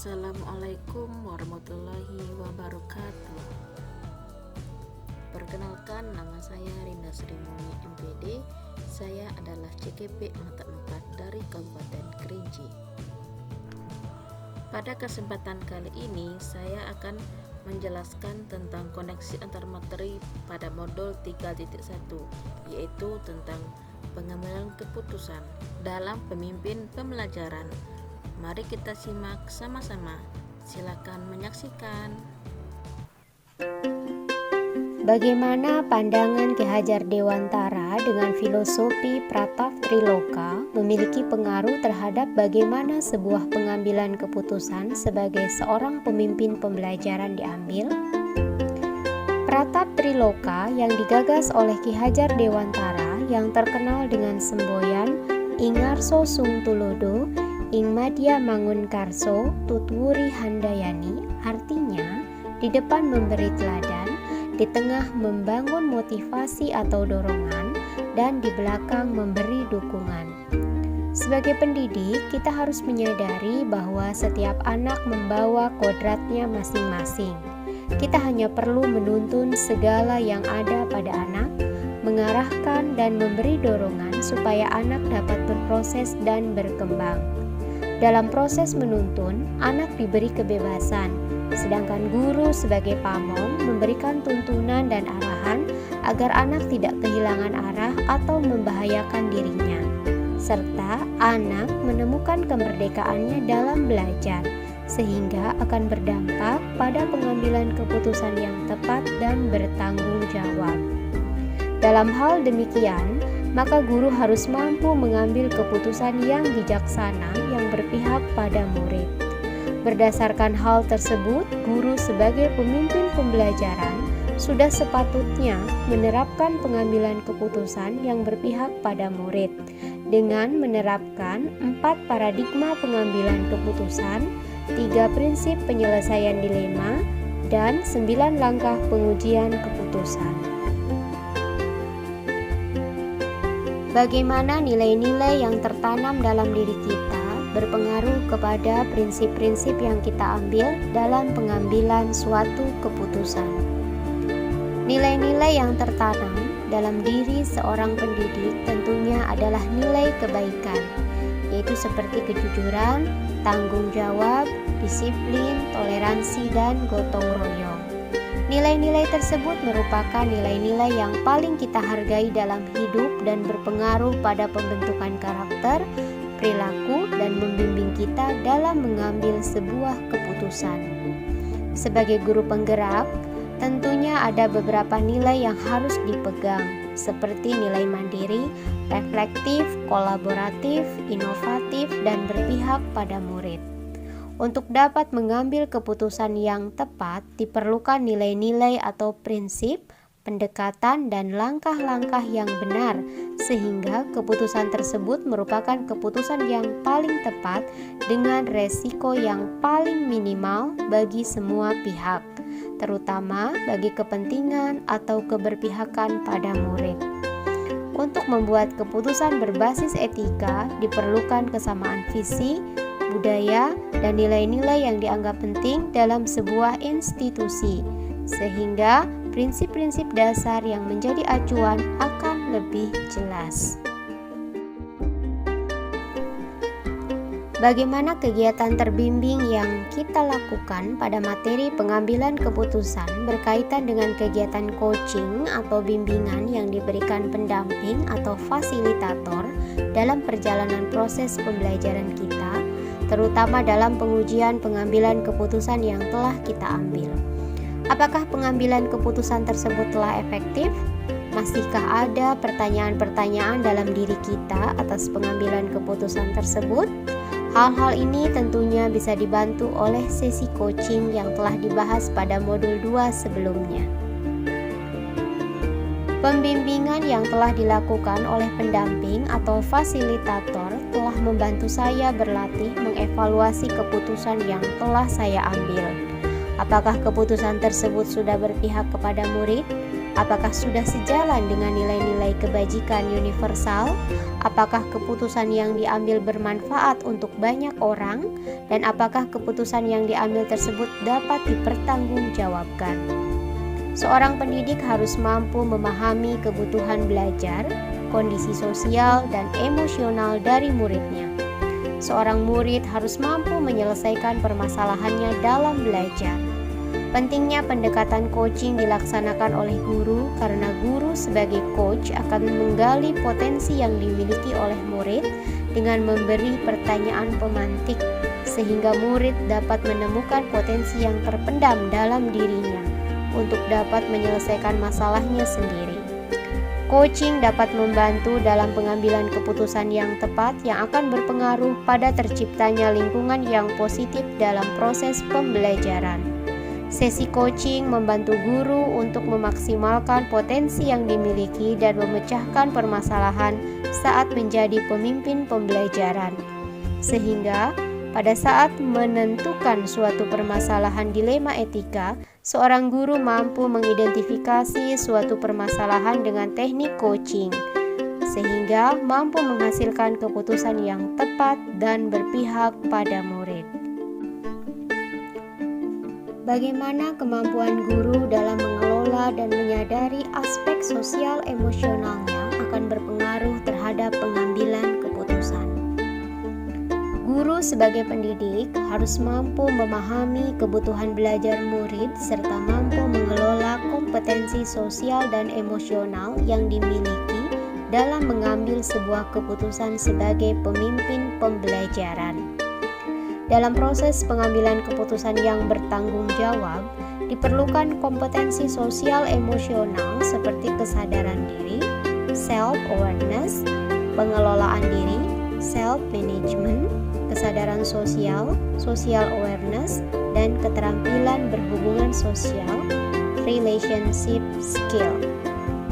Assalamualaikum warahmatullahi wabarakatuh. Perkenalkan, nama saya Rinda Srimumi MPD. Saya adalah CKP Angkatan 4 dari Kabupaten Kerinci. Pada kesempatan kali ini saya akan menjelaskan tentang koneksi antar materi pada modul 3.1, yaitu tentang pengambilan keputusan dalam pemimpin pembelajaran. Mari kita simak sama-sama. Silakan menyaksikan. Bagaimana pandangan Ki Hajar Dewantara dengan filosofi Pratap-Triloka memiliki pengaruh terhadap bagaimana sebuah pengambilan keputusan sebagai seorang pemimpin pembelajaran diambil? Pratap-Triloka yang digagas oleh Ki Hajar Dewantara yang terkenal dengan semboyan Ingarso Sung Tulodo, Ing Madya Mangun Karso, Tutwuri Handayani, artinya di depan memberi teladan, di tengah membangun motivasi atau dorongan, dan di belakang memberi dukungan. Sebagai pendidik, kita harus menyadari bahwa setiap anak membawa kodratnya masing-masing. Kita hanya perlu menuntun segala yang ada pada anak, mengarahkan dan memberi dorongan supaya anak dapat berproses dan berkembang. Dalam proses menuntun, anak diberi kebebasan, sedangkan guru sebagai pamong memberikan tuntunan dan arahan agar anak tidak kehilangan arah atau membahayakan dirinya, serta anak menemukan kemerdekaannya dalam belajar, sehingga akan berdampak pada pengambilan keputusan yang tepat dan bertanggung jawab. Dalam hal demikian, maka guru harus mampu mengambil keputusan yang bijaksana yang berpihak pada murid. Berdasarkan hal tersebut, guru sebagai pemimpin pembelajaran sudah sepatutnya menerapkan pengambilan keputusan yang berpihak pada murid dengan menerapkan 4 paradigma pengambilan keputusan, 3 prinsip penyelesaian dilema, dan 9 langkah pengujian keputusan. Bagaimana nilai-nilai yang tertanam dalam diri kita berpengaruh kepada prinsip-prinsip yang kita ambil dalam pengambilan suatu keputusan. Nilai-nilai yang tertanam dalam diri seorang pendidik tentunya adalah nilai kebaikan, yaitu seperti kejujuran, tanggung jawab, disiplin, toleransi, dan gotong royong. Nilai-nilai tersebut merupakan nilai-nilai yang paling kita hargai dalam hidup dan berpengaruh pada pembentukan karakter, perilaku, dan membimbing kita dalam mengambil sebuah keputusan. Sebagai guru penggerak, tentunya ada beberapa nilai yang harus dipegang, seperti nilai mandiri, reflektif, kolaboratif, inovatif, dan berpihak pada murid. Untuk dapat mengambil keputusan yang tepat, diperlukan nilai-nilai atau prinsip, pendekatan, dan langkah-langkah yang benar, sehingga keputusan tersebut merupakan keputusan yang paling tepat dengan resiko yang paling minimal bagi semua pihak, terutama bagi kepentingan atau keberpihakan pada murid. Untuk membuat keputusan berbasis etika, diperlukan kesamaan visi, budaya, dan nilai-nilai yang dianggap penting dalam sebuah institusi, sehingga prinsip-prinsip dasar yang menjadi acuan akan lebih jelas. Bagaimana kegiatan terbimbing yang kita lakukan pada materi pengambilan keputusan berkaitan dengan kegiatan coaching atau bimbingan yang diberikan pendamping atau fasilitator dalam perjalanan proses pembelajaran kita, terutama dalam pengujian pengambilan keputusan yang telah kita ambil. Apakah pengambilan keputusan tersebut telah efektif? Masihkah ada pertanyaan-pertanyaan dalam diri kita atas pengambilan keputusan tersebut? Hal-hal ini tentunya bisa dibantu oleh sesi coaching yang telah dibahas pada modul 2 sebelumnya. Pembimbingan yang telah dilakukan oleh pendamping atau fasilitator telah membantu saya berlatih mengevaluasi keputusan yang telah saya ambil. Apakah keputusan tersebut sudah berpihak kepada murid? Apakah sudah sejalan dengan nilai-nilai kebajikan universal? Apakah keputusan yang diambil bermanfaat untuk banyak orang? Dan apakah keputusan yang diambil tersebut dapat dipertanggungjawabkan? Seorang pendidik harus mampu memahami kebutuhan belajar, kondisi sosial, dan emosional dari muridnya. Seorang murid harus mampu menyelesaikan permasalahannya dalam belajar. Pentingnya pendekatan coaching dilaksanakan oleh guru karena guru sebagai coach akan menggali potensi yang dimiliki oleh murid dengan memberi pertanyaan pemantik sehingga murid dapat menemukan potensi yang terpendam dalam dirinya untuk dapat menyelesaikan masalahnya sendiri. Coaching dapat membantu dalam pengambilan keputusan yang tepat yang akan berpengaruh pada terciptanya lingkungan yang positif dalam proses pembelajaran. Sesi coaching membantu guru untuk memaksimalkan potensi yang dimiliki dan memecahkan permasalahan saat menjadi pemimpin pembelajaran. Sehingga pada saat menentukan suatu permasalahan dilema etika, seorang guru mampu mengidentifikasi suatu permasalahan dengan teknik coaching, sehingga mampu menghasilkan keputusan yang tepat dan berpihak pada murid. Bagaimana kemampuan guru dalam mengelola dan menyadari aspek sosial emosionalnya akan berpengaruh terhadap pengambilan keputusan. Guru sebagai pendidik harus mampu memahami kebutuhan belajar murid serta mampu mengelola kompetensi sosial dan emosional yang dimiliki dalam mengambil sebuah keputusan sebagai pemimpin pembelajaran. Dalam proses pengambilan keputusan yang bertanggung jawab, diperlukan kompetensi sosial emosional seperti kesadaran diri, self-awareness, pengelolaan diri, self-management, kesadaran sosial, social awareness, dan keterampilan berhubungan sosial, relationship skill.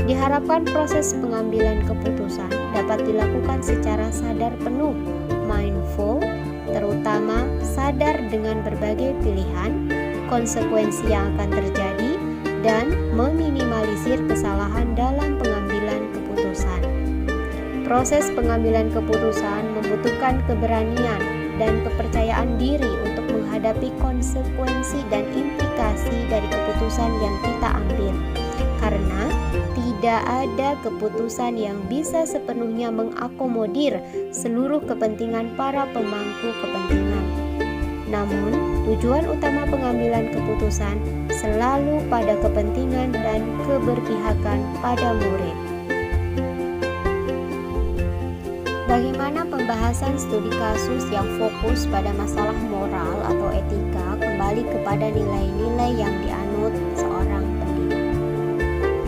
Diharapkan proses pengambilan keputusan dapat dilakukan secara sadar penuh, mindful, terutama sadar dengan berbagai pilihan, konsekuensi yang akan terjadi, dan meminimalisir kesalahan dalam pengambilan keputusan. Proses pengambilan keputusan membutuhkan keberanian dan kepercayaan diri untuk menghadapi konsekuensi dan implikasi dari keputusan yang kita ambil. Karena tidak ada keputusan yang bisa sepenuhnya mengakomodir seluruh kepentingan para pemangku kepentingan. Namun, tujuan utama pengambilan keputusan selalu pada kepentingan dan keberpihakan pada murid. Bagaimana pembahasan studi kasus yang fokus pada masalah moral atau etika kembali kepada nilai-nilai yang dianut seorang pendidik.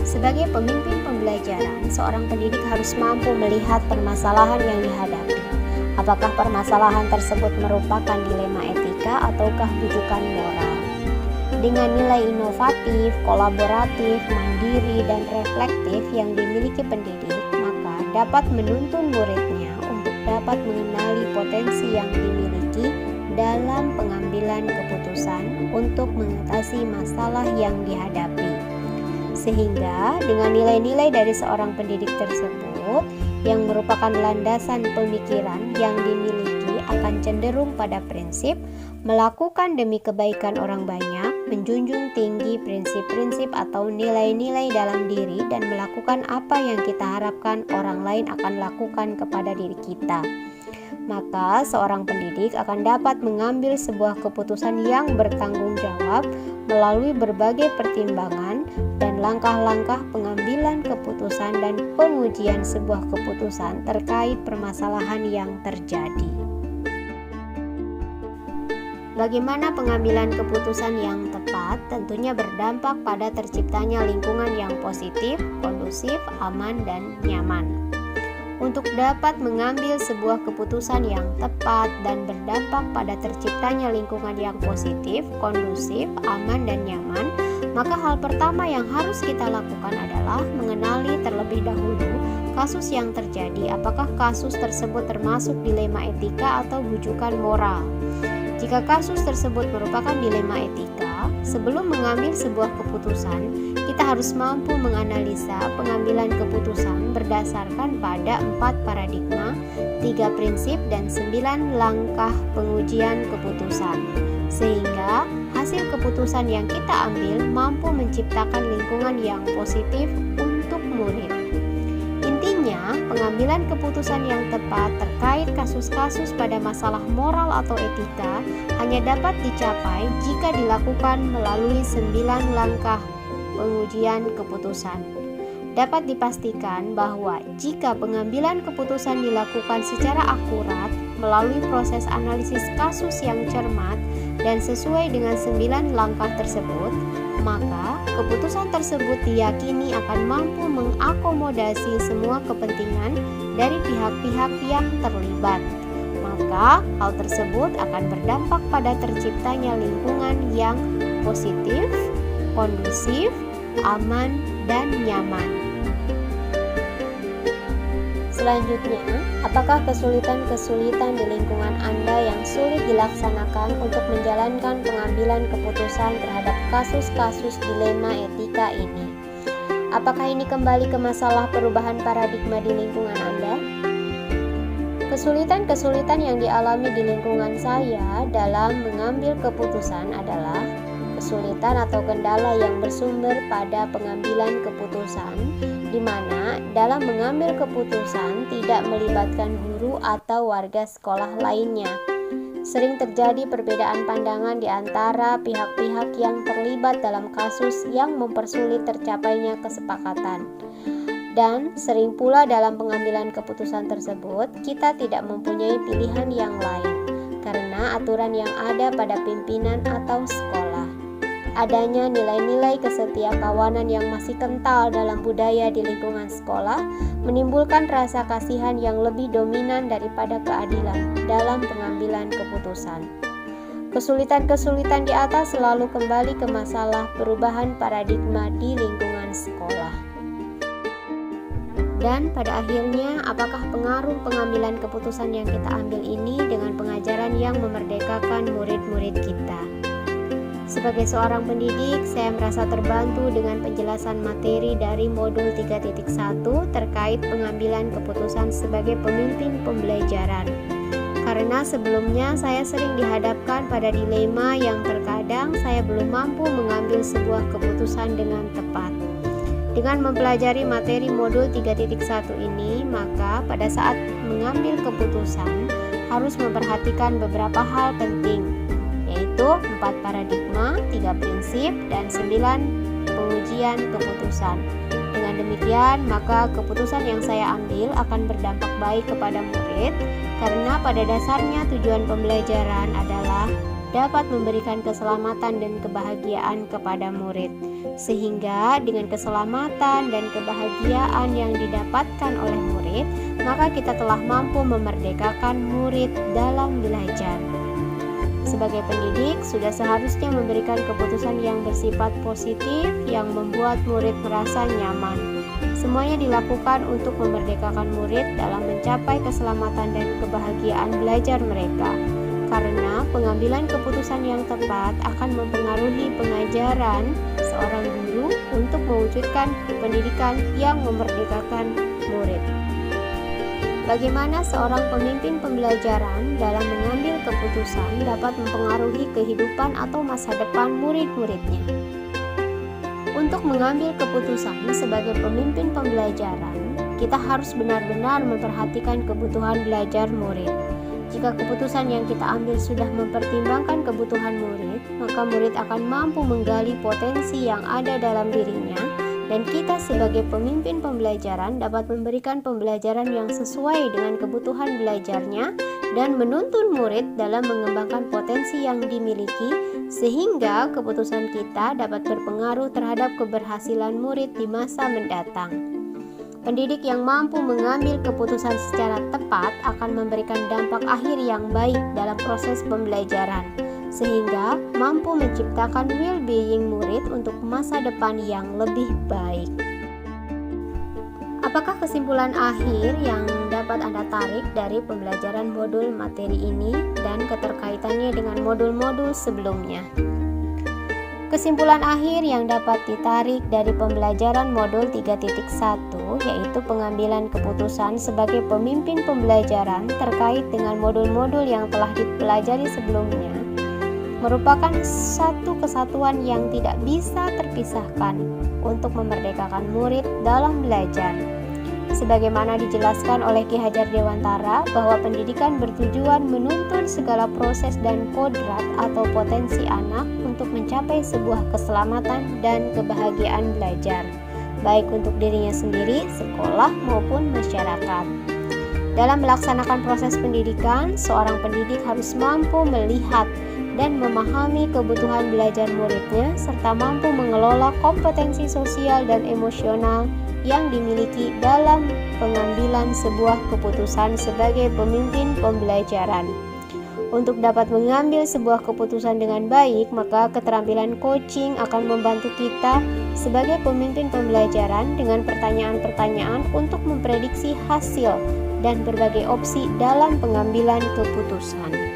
Sebagai pemimpin pembelajaran, seorang pendidik harus mampu melihat permasalahan yang dihadapi. Apakah permasalahan tersebut merupakan dilema etika ataukah bujukan moral? Dengan nilai inovatif, kolaboratif, mandiri, dan reflektif yang dimiliki pendidik, maka dapat menuntun muridnya untuk dapat mengenali potensi yang dimiliki dalam pengambilan keputusan untuk mengatasi masalah yang dihadapi. Sehingga dengan nilai-nilai dari seorang pendidik tersebut yang merupakan landasan pemikiran yang dimiliki akan cenderung pada prinsip melakukan demi kebaikan orang banyak, menjunjung tinggi prinsip-prinsip atau nilai-nilai dalam diri dan melakukan apa yang kita harapkan orang lain akan lakukan kepada diri kita. Maka seorang pendidik akan dapat mengambil sebuah keputusan yang bertanggung jawab melalui berbagai pertimbangan dan langkah-langkah pengambilan keputusan dan pengujian sebuah keputusan terkait permasalahan yang terjadi. Bagaimana pengambilan keputusan yang tepat tentunya berdampak pada terciptanya lingkungan yang positif, kondusif, aman, dan nyaman. Untuk dapat mengambil sebuah keputusan yang tepat dan berdampak pada terciptanya lingkungan yang positif, kondusif, aman, dan nyaman, maka hal pertama yang harus kita lakukan adalah mengenali terlebih dahulu kasus yang terjadi, apakah kasus tersebut termasuk dilema etika atau bujukan moral. Jika kasus tersebut merupakan dilema etika, sebelum mengambil sebuah keputusan, kita harus mampu menganalisa pengambilan keputusan berdasarkan pada 4 paradigma, 3 prinsip, dan 9 langkah pengujian keputusan. Sehingga hasil keputusan yang kita ambil mampu menciptakan lingkungan yang positif untuk murid. Intinya, pengambilan keputusan yang tepat terkait kasus-kasus pada masalah moral atau etika hanya dapat dicapai jika dilakukan melalui 9 langkah pengujian keputusan. Dapat dipastikan bahwa jika pengambilan keputusan dilakukan secara akurat melalui proses analisis kasus yang cermat dan sesuai dengan 9 langkah tersebut, maka keputusan tersebut diyakini akan mampu mengakomodasi semua kepentingan dari pihak-pihak yang terlibat. Maka hal tersebut akan berdampak pada terciptanya lingkungan yang positif, kondusif, aman, dan nyaman. Selanjutnya, apakah kesulitan-kesulitan di lingkungan Anda yang sulit dilaksanakan untuk menjalankan pengambilan keputusan terhadap kasus-kasus dilema etika ini? Apakah ini kembali ke masalah perubahan paradigma di lingkungan Anda? Kesulitan-kesulitan yang dialami di lingkungan saya dalam mengambil keputusan adalah kesulitan atau kendala yang bersumber pada pengambilan keputusan, di mana dalam mengambil keputusan tidak melibatkan guru atau warga sekolah lainnya. Sering terjadi perbedaan pandangan di antara pihak-pihak yang terlibat dalam kasus yang mempersulit tercapainya kesepakatan. Dan sering pula dalam pengambilan keputusan tersebut, kita tidak mempunyai pilihan yang lain, karena aturan yang ada pada pimpinan atau sekolah. Adanya nilai-nilai kesetiakawanan yang masih kental dalam budaya di lingkungan sekolah menimbulkan rasa kasihan yang lebih dominan daripada keadilan dalam pengambilan keputusan. Kesulitan-kesulitan di atas selalu kembali ke masalah perubahan paradigma di lingkungan sekolah. Dan pada akhirnya, apakah pengaruh pengambilan keputusan yang kita ambil ini dengan pengajaran yang memerdekakan murid-murid kita? Sebagai seorang pendidik, saya merasa terbantu dengan penjelasan materi dari modul 3.1 terkait pengambilan keputusan sebagai pemimpin pembelajaran. Karena sebelumnya saya sering dihadapkan pada dilema yang terkadang saya belum mampu mengambil sebuah keputusan dengan tepat. Dengan mempelajari materi modul 3.1 ini, maka pada saat mengambil keputusan harus memperhatikan beberapa hal penting, yaitu 4 paradigma, 3 prinsip, dan 9 pengujian keputusan. Dengan demikian, maka keputusan yang saya ambil akan berdampak baik kepada murid, karena pada dasarnya tujuan pembelajaran adalah dapat memberikan keselamatan dan kebahagiaan kepada murid. Sehingga dengan keselamatan dan kebahagiaan yang didapatkan oleh murid, maka kita telah mampu memerdekakan murid dalam belajar. Sebagai pendidik, sudah seharusnya memberikan keputusan yang bersifat positif yang membuat murid merasa nyaman. Semuanya dilakukan untuk memerdekakan murid dalam mencapai keselamatan dan kebahagiaan belajar mereka. Karena pengambilan keputusan yang tepat akan mempengaruhi pengajaran seorang guru untuk mewujudkan pendidikan yang memerdekakan murid. Bagaimana seorang pemimpin pembelajaran dalam mengambil keputusan dapat mempengaruhi kehidupan atau masa depan murid-muridnya? Untuk mengambil keputusan sebagai pemimpin pembelajaran, kita harus benar-benar memperhatikan kebutuhan belajar murid. Jika keputusan yang kita ambil sudah mempertimbangkan kebutuhan murid, maka murid akan mampu menggali potensi yang ada dalam dirinya, dan kita sebagai pemimpin pembelajaran dapat memberikan pembelajaran yang sesuai dengan kebutuhan belajarnya dan menuntun murid dalam mengembangkan potensi yang dimiliki, sehingga keputusan kita dapat berpengaruh terhadap keberhasilan murid di masa mendatang. Pendidik yang mampu mengambil keputusan secara tepat akan memberikan dampak akhir yang baik dalam proses pembelajaran, sehingga mampu menciptakan well-being murid untuk masa depan yang lebih baik. Apakah kesimpulan akhir yang dapat Anda tarik dari pembelajaran modul materi ini dan keterkaitannya dengan modul-modul sebelumnya? Kesimpulan akhir yang dapat ditarik dari pembelajaran modul 3.1 yaitu pengambilan keputusan sebagai pemimpin pembelajaran terkait dengan modul-modul yang telah dipelajari sebelumnya merupakan satu kesatuan yang tidak bisa terpisahkan untuk memerdekakan murid dalam belajar. Sebagaimana dijelaskan oleh Ki Hajar Dewantara bahwa pendidikan bertujuan menuntun segala proses dan kodrat atau potensi anak untuk mencapai sebuah keselamatan dan kebahagiaan belajar, baik untuk dirinya sendiri, sekolah, maupun masyarakat. Dalam melaksanakan proses pendidikan, seorang pendidik harus mampu melihat dan memahami kebutuhan belajar muridnya serta mampu mengelola kompetensi sosial dan emosional yang dimiliki dalam pengambilan sebuah keputusan sebagai pemimpin pembelajaran. Untuk dapat mengambil sebuah keputusan dengan baik, maka keterampilan coaching akan membantu kita sebagai pemimpin pembelajaran dengan pertanyaan-pertanyaan untuk memprediksi hasil dan berbagai opsi dalam pengambilan keputusan.